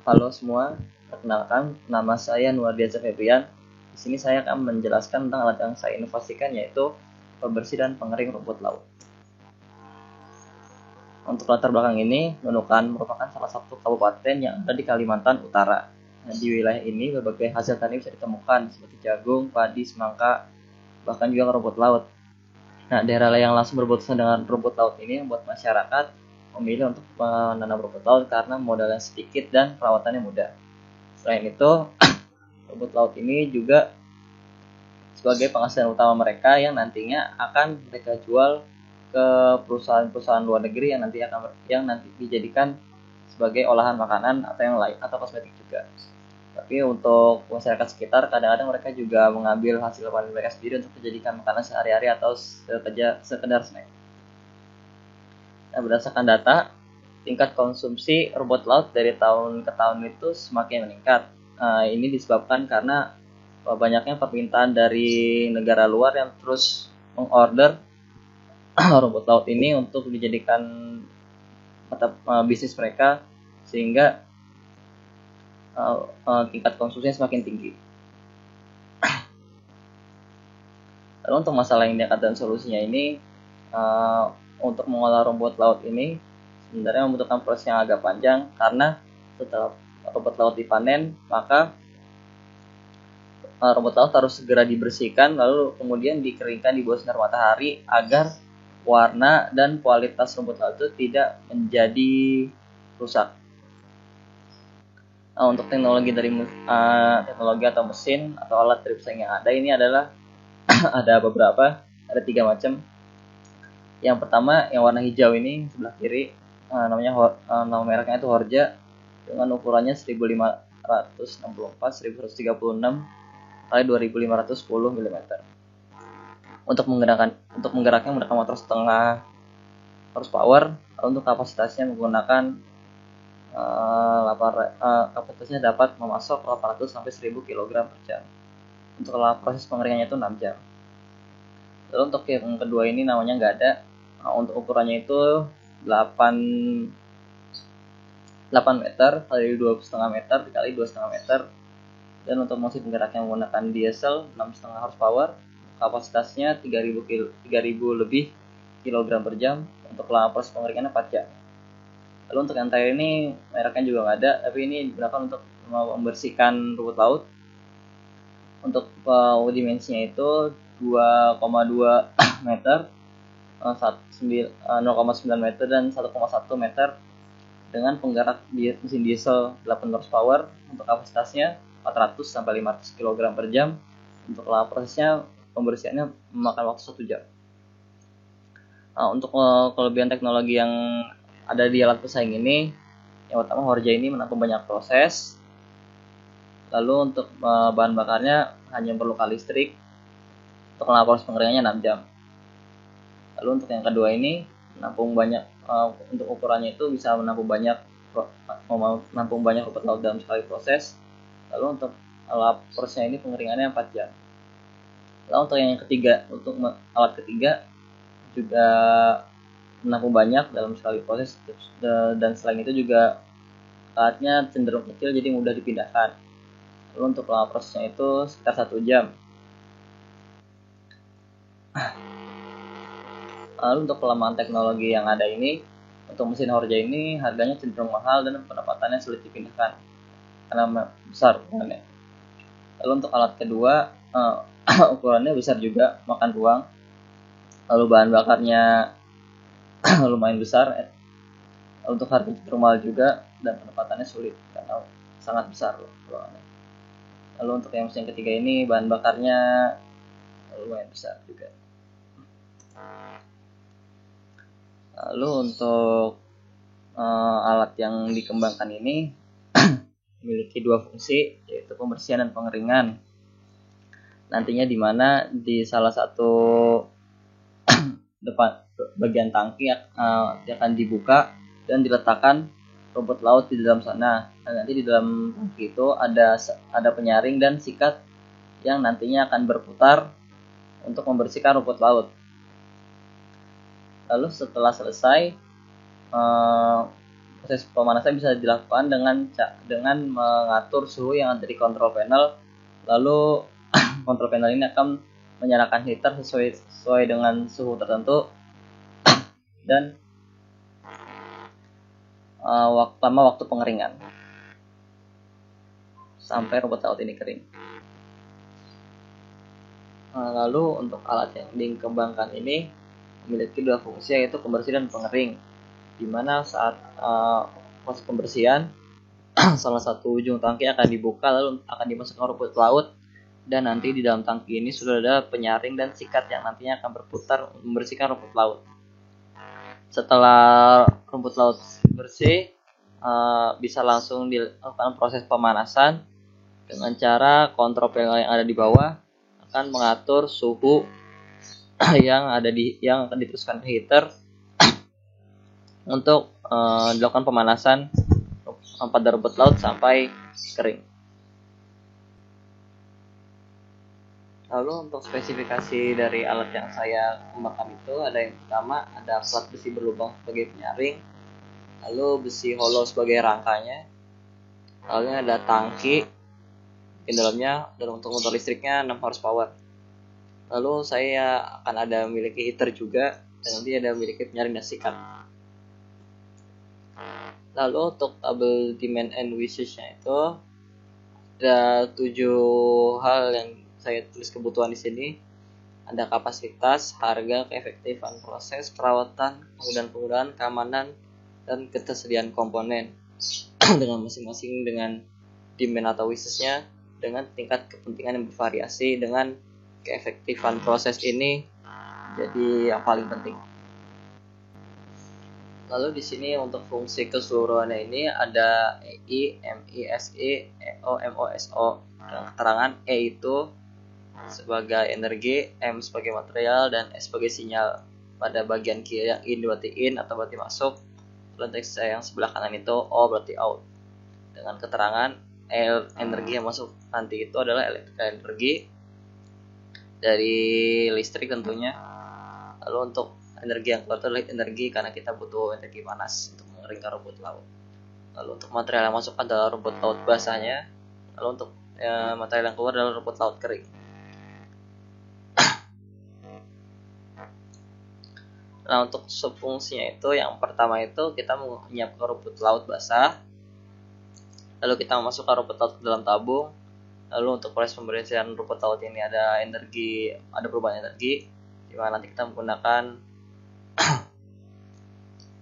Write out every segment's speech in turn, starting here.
Halo semua, perkenalkan nama saya Nuardiansyah Febrian. Di sini saya akan menjelaskan tentang alat yang saya inovasikan, yaitu pembersih dan pengering rumput laut. Untuk latar belakang ini, Nunukan merupakan salah satu kabupaten yang ada di Kalimantan Utara. Di wilayah ini berbagai hasil tani bisa ditemukan seperti jagung, padi, semangka, bahkan juga rumput laut. Daerah yang langsung berbatasan dengan rumput laut ini membuat masyarakat memilih untuk menanam rumput laut karena modalnya sedikit dan perawatannya mudah. Selain itu, rumput laut ini juga sebagai penghasilan utama mereka yang nantinya akan mereka jual ke perusahaan-perusahaan luar negeri yang nanti dijadikan sebagai olahan makanan atau yang lain atau kosmetik juga. Tapi untuk masyarakat sekitar, kadang-kadang mereka juga mengambil hasil panen mereka sendiri untuk dijadikan makanan sehari-hari atau sekedar snack. Berdasarkan data, tingkat konsumsi rumput laut dari tahun ke tahun itu semakin meningkat. Ini disebabkan karena banyaknya permintaan dari negara luar yang terus mengorder rumput laut ini untuk dijadikan bisnis mereka, sehingga tingkat konsumsinya semakin tinggi. Lalu untuk masalah yang diangkat dan solusinya ini, untuk mengolah rumput laut ini sebenarnya membutuhkan proses yang agak panjang, karena setelah rumput laut dipanen, maka rumput laut harus segera dibersihkan lalu kemudian dikeringkan di bawah sinar matahari agar warna dan kualitas rumput laut itu tidak menjadi rusak. Untuk teknologi atau mesin atau alat drip seng yang ada ini adalah ada 3 macam. Yang pertama yang warna hijau ini sebelah kiri, nama mereknya itu Horja, dengan ukurannya 1564-1136 kali 2510 mm. Untuk menggeraknya menggunakan motor setengah horsepower. Untuk kapasitasnya menggunakan kapasitasnya dapat memasok 800 sampai 1000 kg per jam. Untuk proses pengeringannya itu 6 jam. Lalu untuk yang kedua ini namanya nggak ada. Untuk ukurannya itu 8 meter kali 2,5 meter dikali 2,5 meter. Dan untuk mesin penggeraknya menggunakan diesel 6,5 horsepower. Kapasitasnya 3000 lebih kilogram per jam. Untuk proses pengeringannya 4 jam. Lalu untuk yang terakhir ini mereknya juga nggak ada, tapi ini digunakan untuk membersihkan rumput laut. Untuk dimensinya itu 2,2 meter, 0,9 meter dan 1,1 meter dengan penggerak mesin diesel 8 horsepower. Untuk kapasitasnya 400 sampai 500 kg per jam. Untuk prosesnya pembersihannya memakan waktu 1 jam. Untuk kelebihan teknologi yang ada di alat pesaing ini, yang pertama Horja ini menampung banyak proses. Lalu untuk bahan bakarnya hanya perlukan listrik. Untuk proses pengeringannya 6 jam. Lalu untuk yang kedua ini menampung banyak, untuk ukurannya itu bisa menampung banyak rumput laut dalam sekali proses. Lalu untuk prosesnya ini pengeringannya 4 jam. Lalu untuk yang ketiga, untuk alat ketiga juga menampung banyak dalam sekali proses, dan selain itu juga alatnya cenderung kecil jadi mudah dipindahkan. Lalu untuk prosesnya itu sekitar 1 jam. Lalu untuk kelemahan teknologi yang ada ini, untuk mesin Horja ini harganya cenderung mahal dan pendapatannya sulit dipindahkan karena besar ukurannya. Lalu untuk alat kedua, ukurannya besar juga, makan ruang. Lalu bahan bakarnya lumayan besar. Untuk harga cenderung mahal juga dan pendapatannya sulit karena sangat besar ruangannya. Lalu untuk yang mesin ketiga ini bahan bakarnya lumayan besar juga. Lalu untuk alat yang dikembangkan ini memiliki 2 fungsi, yaitu pembersihan dan pengeringan. Nantinya di mana di salah satu depan bagian tangki akan dibuka dan diletakkan rumput laut di dalam sana. Nanti di dalam tangki itu ada penyaring dan sikat yang nantinya akan berputar untuk membersihkan rumput laut. Lalu setelah selesai Proses pemanasan bisa dilakukan dengan mengatur suhu yang ada di control panel. Lalu control panel ini akan menyalakan heater sesuai dengan suhu tertentu dan waktu pengeringan sampai rumput laut ini kering. Lalu untuk alat yang dikembangkan ini memiliki dua fungsi, yaitu pembersih dan pengering, di mana saat proses pembersihan salah satu ujung tangki akan dibuka lalu akan dimasukkan rumput laut, dan nanti di dalam tangki ini sudah ada penyaring dan sikat yang nantinya akan berputar membersihkan rumput laut. Setelah rumput laut bersih, bisa langsung dilakukan proses pemanasan dengan cara kontrol panel yang ada di bawah akan mengatur suhu yang akan diteruskan ke heater untuk dilakukan pemanasan pada rumput laut sampai kering. Lalu untuk spesifikasi dari alat yang saya kembangkan itu ada yang pertama, ada plat besi berlubang sebagai penyaring, lalu besi hollow sebagai rangkanya, lalu ada tangki di dalamnya, dan untuk motor listriknya 6 horsepower. Lalu saya akan ada memiliki heater juga, dan nanti ada memiliki penyaring dan sikat. Lalu untuk tabel demand and wishes-nya itu ada 7 hal yang saya tulis kebutuhan di sini. Ada kapasitas, harga, keefektifan proses, perawatan, penggunaan, keamanan, dan ketersediaan komponen dengan masing-masing dengan demand atau wishes-nya, dengan tingkat kepentingan yang bervariasi, dengan keefektifan proses ini jadi yang paling penting. Lalu di sini untuk fungsi keseluruhannya ini ada EI, MISI, EO, MOSO. Dengan keterangan E itu sebagai energi, M sebagai material, dan S sebagai sinyal. Pada bagian kiri yang in berarti in atau berarti masuk, lalu teks yang sebelah kanan itu O berarti out. Dengan keterangan energi yang masuk nanti itu adalah electrical energi dari listrik tentunya. Lalu untuk energi yang keluar itu adalah energi karena kita butuh energi panas untuk mengeringkan rumput laut. Lalu untuk material yang masuk adalah rumput laut basahnya. Lalu untuk material yang keluar adalah rumput laut kering. Nah, untuk subfungsinya itu yang pertama itu kita menyiapkan rumput laut basah. Lalu kita memasukkan rumput laut ke dalam tabung. Lalu untuk proses pembersihan rumput laut ini ada perubahan energi, di mana nanti kita menggunakan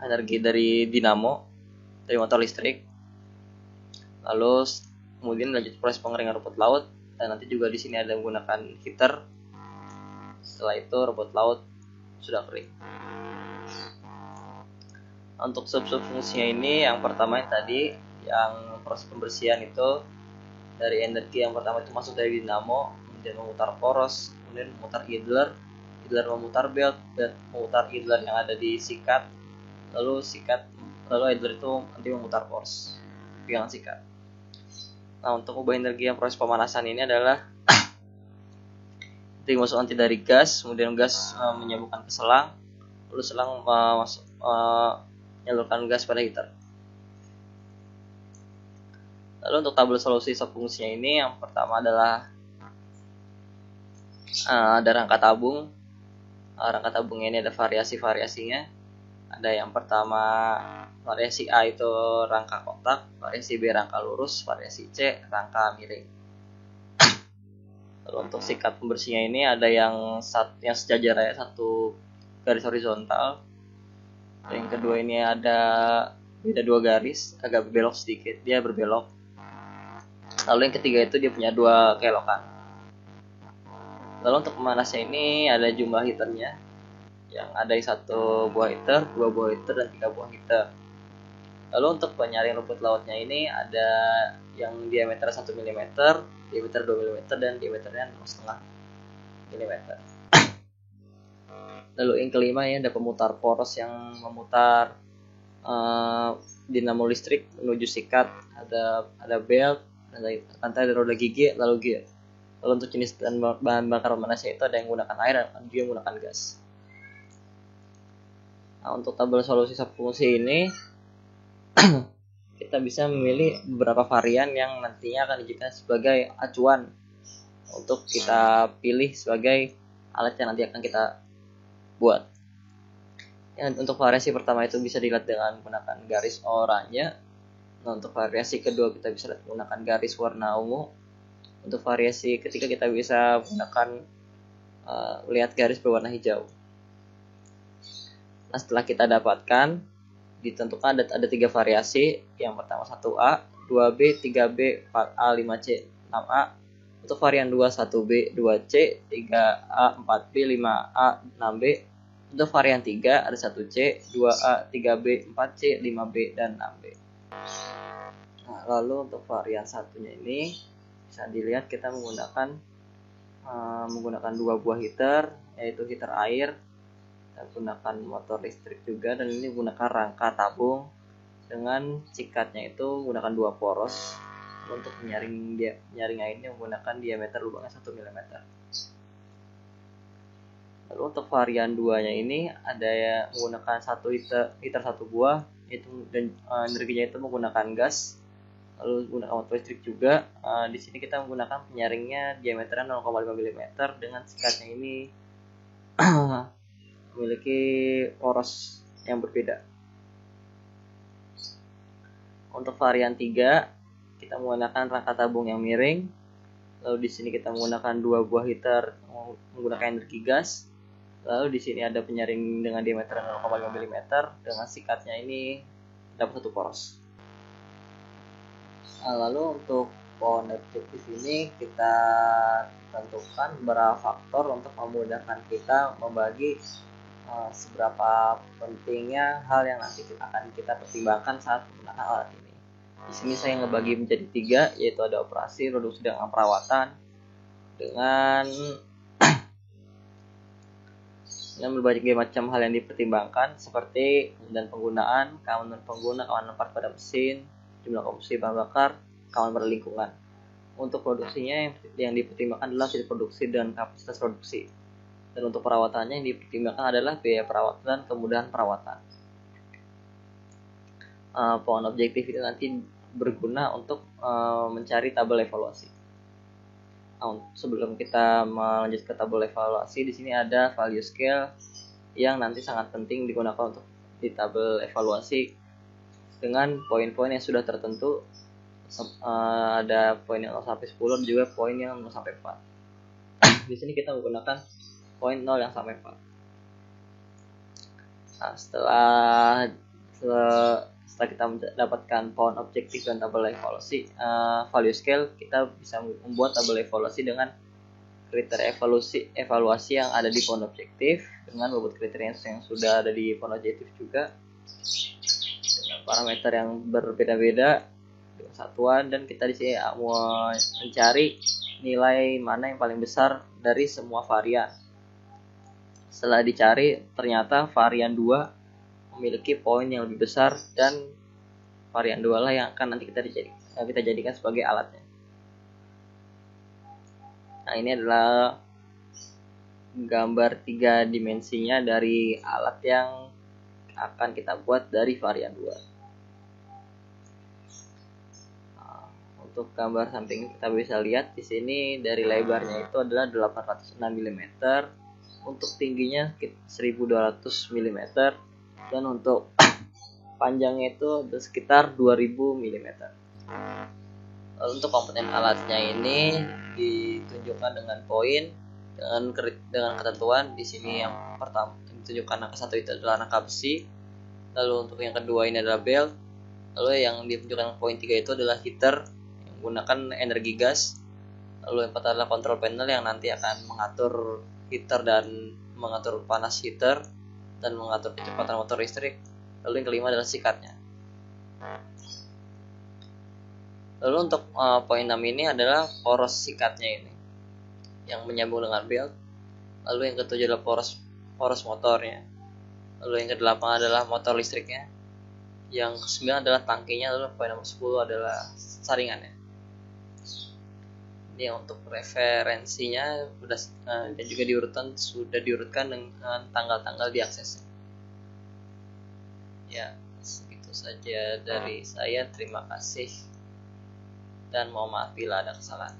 energi dari dinamo, dari motor listrik. Lalu kemudian lanjut proses pengeringan rumput laut, dan nanti juga di sini ada menggunakan heater. Setelah itu rumput laut sudah kering. Untuk sub-fungsinya ini yang pertama yang tadi, yang proses pembersihan itu dari energi yang pertama itu masuk dari dinamo, kemudian memutar poros, kemudian memutar idler memutar belt, dan memutar idler yang ada di sikat, lalu idler itu nanti memutar poros pegangan sikat. Nah, untuk ubah energi yang proses pemanasan ini adalah dimasukkan nanti dari gas, kemudian gas menyambungkan ke selang, lalu selang menyalurkan gas pada heater. Lalu untuk tabel solusi subfungsinya ini yang pertama adalah ada rangka tabung. Rangka tabungnya ini ada variasi-variasinya. Ada yang pertama variasi A itu rangka kotak, variasi B rangka lurus, variasi C rangka miring. Lalu untuk sikat pembersihnya ini ada yang sejajar ya, satu garis horizontal. Yang kedua ini ada beda 2 garis, agak belok sedikit, dia berbelok. Lalu yang ketiga itu dia punya 2 kelokan. Lalu untuk pemanasnya ini ada jumlah heaternya, yang ada 1 buah heater, 2 buah heater, dan 3 buah heater. Lalu untuk penyaring rumput lautnya ini ada yang diameter 1 mm, diameter 2 mm, dan diameternya 0,5 mm. Lalu yang kelima ya, ada pemutar poros yang memutar dinamo listrik menuju sikat, ada belt, ada roda gigi, lalu gear. Lalu untuk jenis dan bahan bakar pemanasnya itu ada yang menggunakan air dan ada yang menggunakan gas. Nah, untuk tabel solusi subfungsi ini kita bisa memilih beberapa varian yang nantinya akan dijadikan sebagai acuan untuk kita pilih sebagai alat yang nanti akan kita buat. Untuk variasi pertama itu bisa dilihat dengan menggunakan garis oranye. Nah, untuk variasi kedua kita bisa lihat menggunakan garis warna ungu. Untuk variasi ketiga kita bisa menggunakan lihat garis berwarna hijau. Nah, setelah kita dapatkan, ditentukan ada 3 variasi. Yang pertama 1A, 2B, 3B, 4A, 5C, 6A. Untuk varian 2, 1B, 2C, 3A, 4B, 5A, 6B. Untuk varian 3 ada 1C, 2A, 3B, 4C, 5B, dan 6B. Nah, lalu untuk varian satunya ini bisa dilihat kita menggunakan 2 buah heater, yaitu heater air. Kita gunakan motor listrik juga, dan ini menggunakan rangka tabung dengan cikatnya itu menggunakan 2 poros. Untuk menyaring airnya menggunakan diameter lubangnya 1 mm. Lalu untuk varian 2 nya ini ada yang menggunakan heater 1 buah, itu dan energinya itu menggunakan gas. Lalu menggunakan motor listrik juga. Di sini kita menggunakan penyaringnya diameternya 0,5 mm dengan cikatnya ini memiliki poros yang berbeda. Untuk varian 3 kita menggunakan rangka tabung yang miring. Lalu di sini kita menggunakan 2 buah heater menggunakan energi gas. Lalu di sini ada penyaring dengan diameter 0,5 mm dengan sikatnya ini dapat 1 poros. Lalu untuk pohon objektif ini kita tentukan beberapa faktor untuk memudahkan kita membagi seberapa pentingnya hal yang nanti akan kita pertimbangkan saat menggunakan alat ini. Di sini saya ngebagi menjadi 3, yaitu ada operasi, produksi, dan perawatan dengan berbagai macam hal yang dipertimbangkan seperti penggunaan, keamanan pengguna, keamanan part pada mesin, jumlah komposisi bahan bakar, keamanan pada lingkungan. Untuk produksinya yang dipertimbangkan adalah hasil produksi dan kapasitas produksi. Dan untuk perawatannya yang dipertimbangkan adalah biaya perawatan dan kemudahan perawatan. Pohon objektif itu nanti berguna untuk mencari tabel evaluasi. Sebelum kita melanjut ke tabel evaluasi, di sini ada value scale yang nanti sangat penting digunakan untuk di tabel evaluasi dengan poin-poin yang sudah tertentu. Ada poin yang 0 sampai 10 dan juga poin yang 0 sampai 4. Di sini kita menggunakan poin 0 yang sampai 4. Nah, setelah kita mendapatkan pohon objektif dan tabel evaluasi value scale, kita bisa membuat tabel evaluasi dengan kriteria evaluasi yang ada di pohon objektif dengan bobot kriteria yang sudah ada di pohon objektif juga dengan parameter yang berbeda-beda dengan satuan, dan kita di sini mau mencari nilai mana yang paling besar dari semua varian. Setelah dicari, ternyata varian 2 memiliki poin yang lebih besar, dan varian 2 lah yang akan nanti kita jadikan sebagai alatnya. Nah, ini adalah gambar 3 dimensinya dari alat yang akan kita buat dari varian 2. Untuk gambar samping kita bisa lihat di sini dari lebarnya itu adalah 806 mm. Untuk tingginya 1200 mm, dan untuk panjangnya itu sekitar 2000 mm. Lalu untuk komponen alatnya ini ditunjukkan dengan poin dengan ketentuan. Di sini yang pertama ditunjukkan angka 1 itu adalah rangka besi. Lalu untuk yang kedua ini adalah belt. Lalu yang ditunjukkan poin 3 itu adalah heater yang menggunakan energi gas. Lalu yang keempat adalah control panel yang nanti akan mengatur heater dan mengatur panas heater dan mengatur kecepatan motor listrik. Lalu yang kelima adalah sikatnya. Lalu untuk poin 6 ini adalah poros sikatnya ini yang menyambung dengan belt. Lalu yang ketujuh adalah poros motornya. Lalu yang kedelapan adalah motor listriknya. Yang ke-9 adalah tangkinya. Lalu poin nomor 10 adalah saringannya. Ini untuk referensinya dan juga sudah diurutkan dengan tanggal-tanggal diaksesnya. Ya, segitu itu saja dari saya. Terima kasih dan mohon maaf bila ada kesalahan.